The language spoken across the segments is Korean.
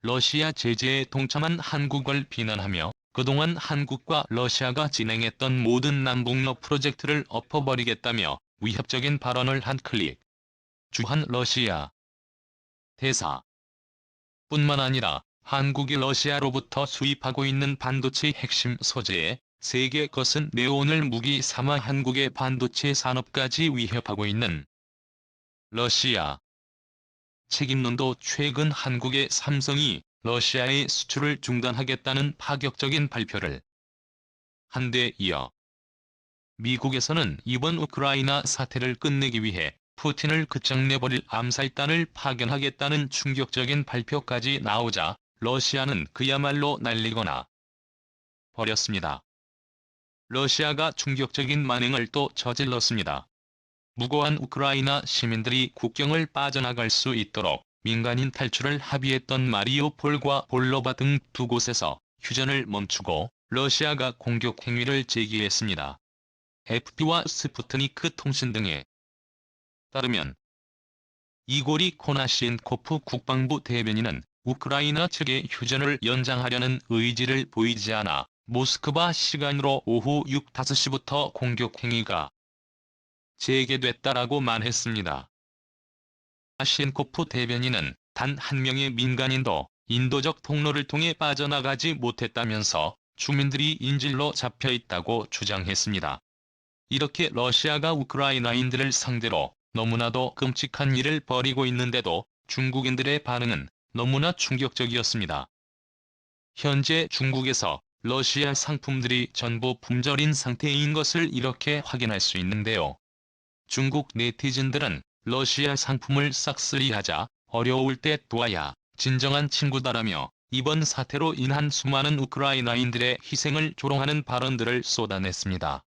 러시아 제재에 동참한 한국을 비난하며 그동안 한국과 러시아가 진행했던 모든 남북러 프로젝트를 엎어버리겠다며 위협적인 발언을 한 클릭. 주한 러시아 대사. 뿐만 아니라 한국이 러시아로부터 수입하고 있는 반도체 핵심 소재에 세계 거센 네온을 무기 삼아 한국의 반도체 산업까지 위협하고 있는 러시아 책임론도 최근 한국의 삼성이 러시아의 수출을 중단하겠다는 파격적인 발표를 한 데 이어 미국에서는 이번 우크라이나 사태를 끝내기 위해 푸틴을 끝장내버릴 암살단을 파견하겠다는 충격적인 발표까지 나오자 러시아는 그야말로 날리거나 버렸습니다. 러시아가 충격적인 만행을 또 저질렀습니다. 무고한 우크라이나 시민들이 국경을 빠져나갈 수 있도록 민간인 탈출을 합의했던 마리우폴과 볼로바 등 두 곳에서 휴전을 멈추고 러시아가 공격 행위를 제기했습니다. FP와 스푸트니크 통신 등에 따르면 이고리 코나시엔코프 국방부 대변인은 우크라이나 측의 휴전을 연장하려는 의지를 보이지 않아 모스크바 시간으로 오후 5시부터 공격 행위가 재개됐다라고 말했습니다. 코나시엔코프 대변인은 단 한 명의 민간인도 인도적 통로를 통해 빠져나가지 못했다면서 주민들이 인질로 잡혀있다고 주장했습니다. 이렇게 러시아가 우크라이나인들을 상대로 너무나도 끔찍한 일을 벌이고 있는데도 중국인들의 반응은 너무나 충격적이었습니다. 현재 중국에서 러시아 상품들이 전부 품절인 상태인 것을 이렇게 확인할 수 있는데요. 중국 네티즌들은 러시아 상품을 싹쓸이하자 어려울 때 도와야 진정한 친구다라며 이번 사태로 인한 수많은 우크라이나인들의 희생을 조롱하는 발언들을 쏟아냈습니다.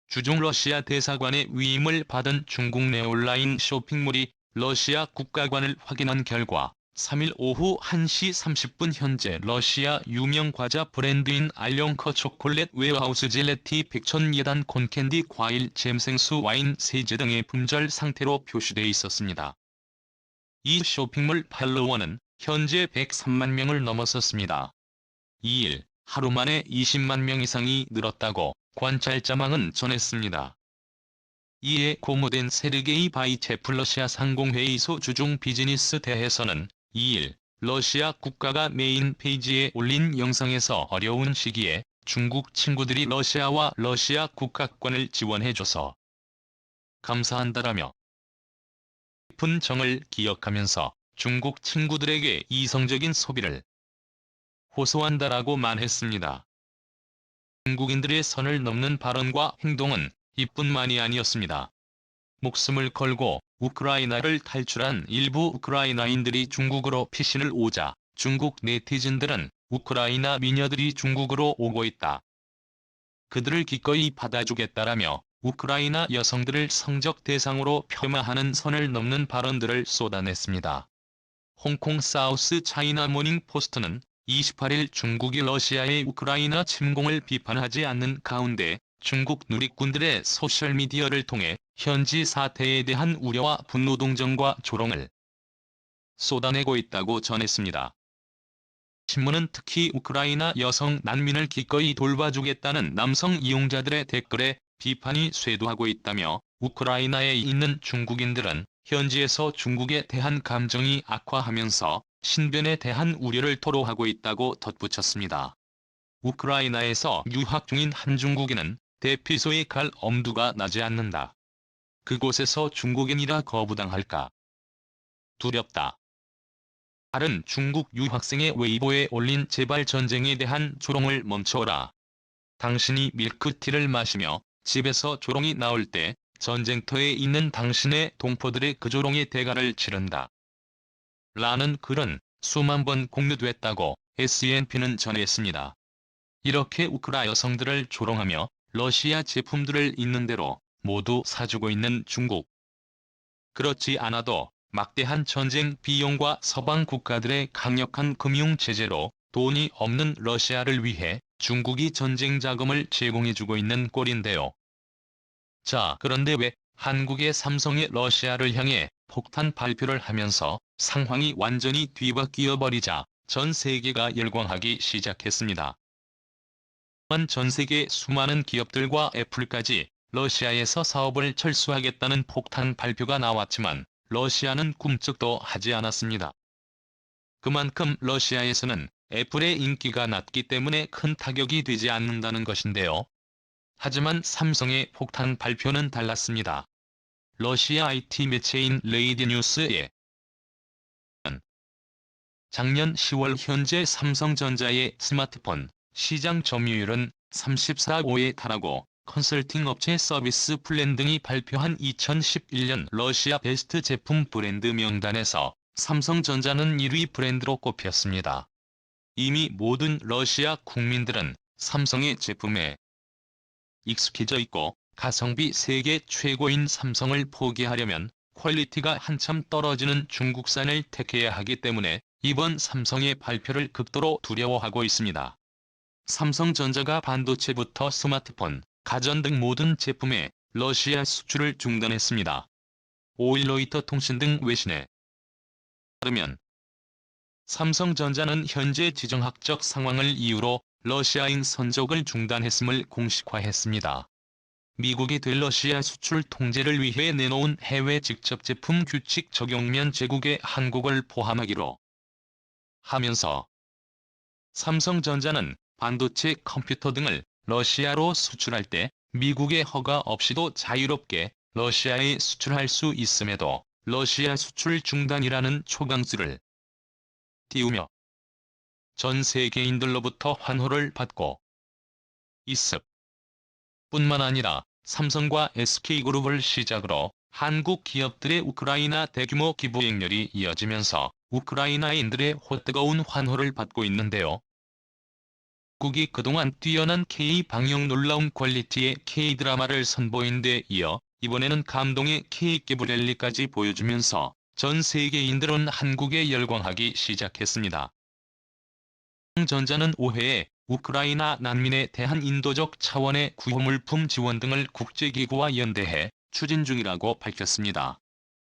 주중 러시아 대사관의 위임을 받은 중국 내 온라인 쇼핑몰이 러시아 국가관을 확인한 결과 3일 오후 1시 30분 현재 러시아 유명 과자 브랜드인 알룡커 초콜릿 웨어하우스 젤레티 백천 예단 콘캔디 과일 잼 생수 와인 세제 등의 품절 상태로 표시돼 있었습니다. 이 쇼핑몰 팔로워는 현재 103만 명을 넘어섰습니다. 2일 하루 만에 20만 명 이상이 늘었다고 관찰자망은 전했습니다. 이에 고무된 세르게이 바이체프 러시아 상공회의소 주중 비즈니스 대에서는 2일 러시아 국가가 메인 페이지에 올린 영상에서 어려운 시기에 중국 친구들이 러시아와 러시아 국가권을 지원해줘서 감사한다라며 깊은 정을 기억하면서 중국 친구들에게 이성적인 소비를 호소한다라고 말했습니다. 중국인들의 선을 넘는 발언과 행동은 이뿐만이 아니었습니다. 목숨을 걸고 우크라이나를 탈출한 일부 우크라이나인들이 중국으로 피신을 오자 중국 네티즌들은 우크라이나 미녀들이 중국으로 오고 있다. 그들을 기꺼이 받아주겠다라며 우크라이나 여성들을 성적 대상으로 폄하하는 선을 넘는 발언들을 쏟아냈습니다. 홍콩 사우스 차이나 모닝 포스트는 28일 중국이 러시아의 우크라이나 침공을 비판하지 않는 가운데 중국 누리꾼들의 소셜미디어를 통해 현지 사태에 대한 우려와 분노 동정과 조롱을 쏟아내고 있다고 전했습니다. 신문은 특히 우크라이나 여성 난민을 기꺼이 돌봐주겠다는 남성 이용자들의 댓글에 비판이 쇄도하고 있다며 우크라이나에 있는 중국인들은 현지에서 중국에 대한 감정이 악화하면서 신변에 대한 우려를 토로하고 있다고 덧붙였습니다. 우크라이나에서 유학 중인 한 중국인은 대피소에 갈 엄두가 나지 않는다. 그곳에서 중국인이라 거부당할까 두렵다. 다른 중국 유학생의 웨이보에 올린 제발 전쟁에 대한 조롱을 멈춰라. 당신이 밀크티를 마시며 집에서 조롱이 나올 때 전쟁터에 있는 당신의 동포들의 그 조롱의 대가를 치른다. 라는 글은 수만 번 공유됐다고 SNP는 전했습니다. 이렇게 우크라 여성들을 조롱하며 러시아 제품들을 있는 대로 모두 사주고 있는 중국. 그렇지 않아도 막대한 전쟁 비용과 서방 국가들의 강력한 금융 제재로 돈이 없는 러시아를 위해 중국이 전쟁 자금을 제공해주고 있는 꼴인데요. 자, 그런데 왜 한국의 삼성이 러시아를 향해 폭탄 발표를 하면서 상황이 완전히 뒤바뀌어 버리자 전 세계가 열광하기 시작했습니다. 또한 전 세계 수많은 기업들과 애플까지 러시아에서 사업을 철수하겠다는 폭탄 발표가 나왔지만 러시아는 꿈쩍도 하지 않았습니다. 그만큼 러시아에서는 애플의 인기가 낮기 때문에 큰 타격이 되지 않는다는 것인데요. 하지만 삼성의 폭탄 발표는 달랐습니다. 러시아 IT 매체인 레이디뉴스에 작년 10월 현재 삼성전자의 스마트폰 시장 점유율은 34%에 달하고 컨설팅 업체 서비스 플랜 등이 발표한 2011년 러시아 베스트 제품 브랜드 명단에서 삼성전자는 1위 브랜드로 꼽혔습니다. 이미 모든 러시아 국민들은 삼성의 제품에 익숙해져 있고 가성비 세계 최고인 삼성을 포기하려면 퀄리티가 한참 떨어지는 중국산을 택해야 하기 때문에 이번 삼성의 발표를 극도로 두려워하고 있습니다. 삼성전자가 반도체부터 스마트폰, 가전 등 모든 제품에 러시아 수출을 중단했습니다. 5일 로이터 통신 등 외신에 따르면 삼성전자는 현재 지정학적 상황을 이유로 러시아인 선적을 중단했음을 공식화했습니다. 미국이 될 러시아 수출 통제를 위해 내놓은 해외 직접 제품 규칙 적용면 제국에 한국을 포함하기로 하면서 삼성전자는 반도체 컴퓨터 등을 러시아로 수출할 때 미국의 허가 없이도 자유롭게 러시아에 수출할 수 있음에도 러시아 수출 중단이라는 초강수를 띄우며 전 세계인들로부터 환호를 받고 있음. 뿐만 아니라 삼성과 SK그룹을 시작으로 한국 기업들의 우크라이나 대규모 기부 행렬이 이어지면서 우크라이나인들의 뜨거운 환호를 받고 있는데요. 국이 그동안 뛰어난 K-방역 놀라운 퀄리티의 K-드라마를 선보인 데 이어 이번에는 감동의 K-기부 랠리까지 보여주면서 전 세계인들은 한국에 열광하기 시작했습니다. 삼성전자는 올해에 우크라이나 난민에 대한 인도적 차원의 구호물품 지원 등을 국제기구와 연대해 추진 중이라고 밝혔습니다.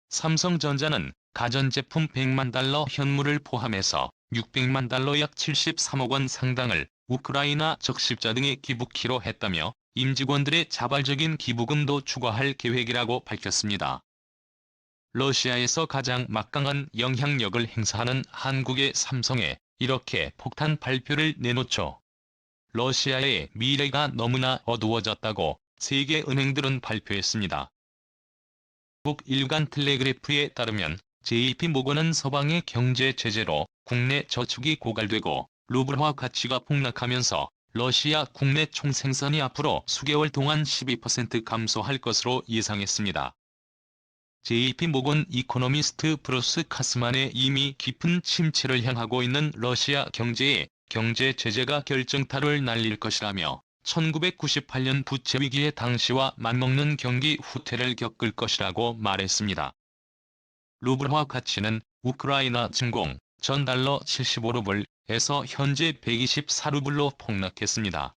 삼성전자는 가전제품 100만 달러 현물을 포함해서 600만 달러 약 73억 원 상당을 우크라이나 적십자 등에 기부키로 했다며 임직원들의 자발적인 기부금도 추가할 계획이라고 밝혔습니다. 러시아에서 가장 막강한 영향력을 행사하는 한국의 삼성에 이렇게 폭탄 발표를 내놓죠. 러시아의 미래가 너무나 어두워졌다고 세계 은행들은 발표했습니다. 미국 일간 텔레그래프에 따르면 JP모건은 서방의 경제 제재로 국내 저축이 고갈되고 루블화 가치가 폭락하면서 러시아 국내 총생산이 앞으로 수개월 동안 12% 감소할 것으로 예상했습니다. JP모건 이코노미스트 브루스 카스만의 이미 깊은 침체를 향하고 있는 러시아 경제에 경제 제재가 결정타를 날릴 것이라며 1998년 부채 위기의 당시와 맞먹는 경기 후퇴를 겪을 것이라고 말했습니다. 루블화 가치는 우크라이나 증공 전 달러 75루블에서 현재 124루블로 폭락했습니다.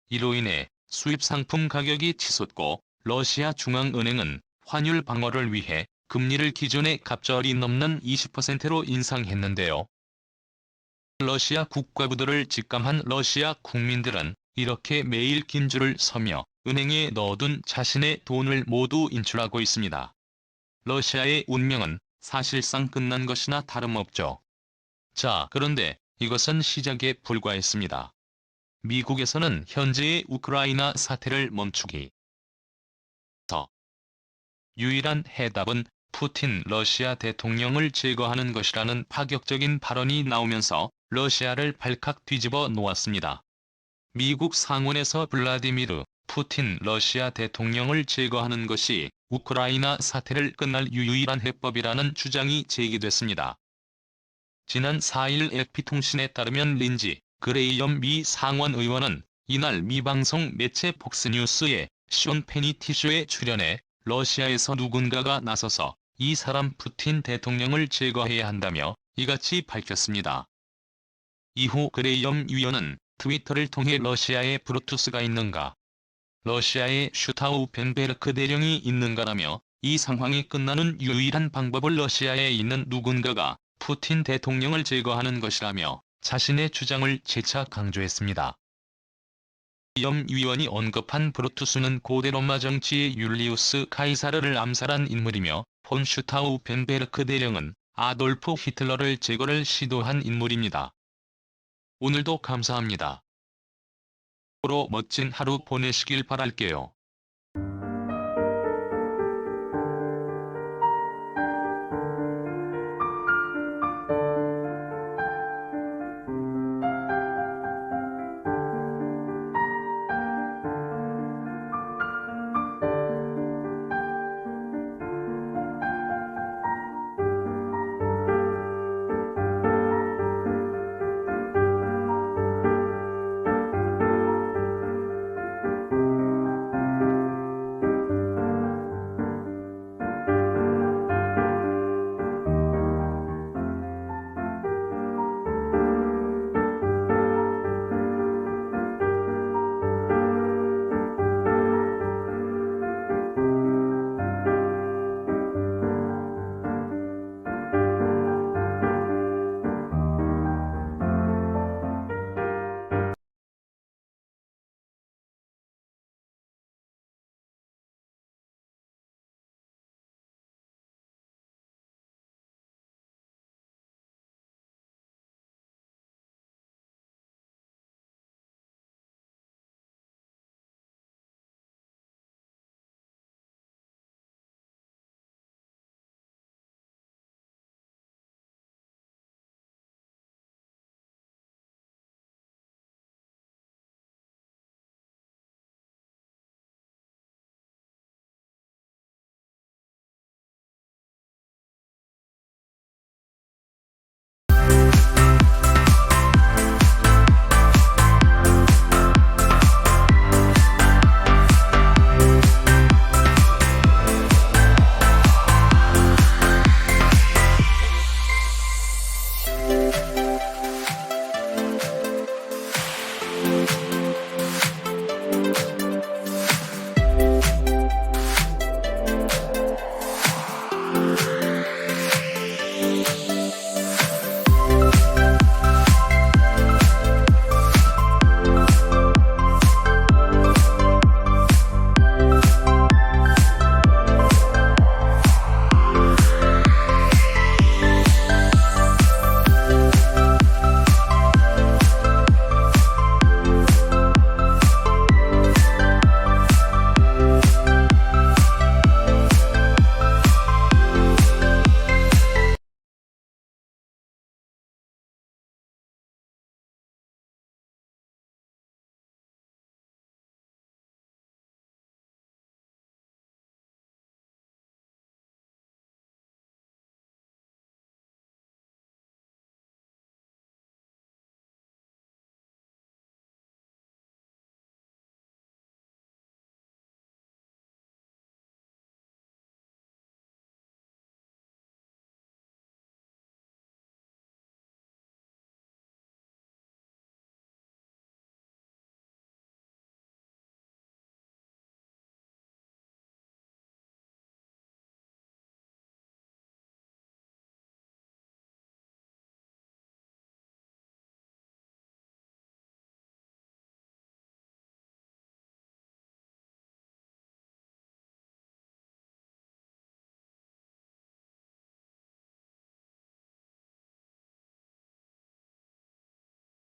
이로 인해 수입 상품 가격이 치솟고 러시아 중앙은행은 환율 방어를 위해 금리를 기존의 갑절이 넘는 20%로 인상했는데요. 러시아 국가부도를 직감한 러시아 국민들은 이렇게 매일 긴 줄을 서며 은행에 넣어둔 자신의 돈을 모두 인출하고 있습니다. 러시아의 운명은 사실상 끝난 것이나 다름없죠. 자, 그런데 이것은 시작에 불과했습니다. 미국에서는 현재의 우크라이나 사태를 멈추기 유일한 해답은 푸틴 러시아 대통령을 제거하는 것이라는 파격적인 발언이 나오면서 러시아를 발칵 뒤집어 놓았습니다. 미국 상원에서 블라디미르 푸틴 러시아 대통령을 제거하는 것이 우크라이나 사태를 끝날 유일한 해법이라는 주장이 제기됐습니다. 지난 4일 AP통신에 따르면 린지 그레이엄 미 상원 의원은 이날 미 방송 매체 폭스뉴스의 숀 페니티쇼에 출연해 러시아에서 누군가가 나서서 이 사람 푸틴 대통령을 제거해야 한다며 이같이 밝혔습니다. 이후 그레이엄 위원은 트위터를 통해 러시아에 브루투스가 있는가? 러시아에 슈타우펜베르크 대령이 있는가라며 이 상황이 끝나는 유일한 방법을 러시아에 있는 누군가가 푸틴 대통령을 제거하는 것이라며 자신의 주장을 재차 강조했습니다. 위원이 언급한 브루투스는 고대 로마 정치의 율리우스 카이사르를 암살한 인물이며 폰 슈타우펜베르크 대령은 아돌프 히틀러를 제거를 시도한 인물입니다. 오늘도 감사합니다. 앞으로 멋진 하루 보내시길 바랄게요.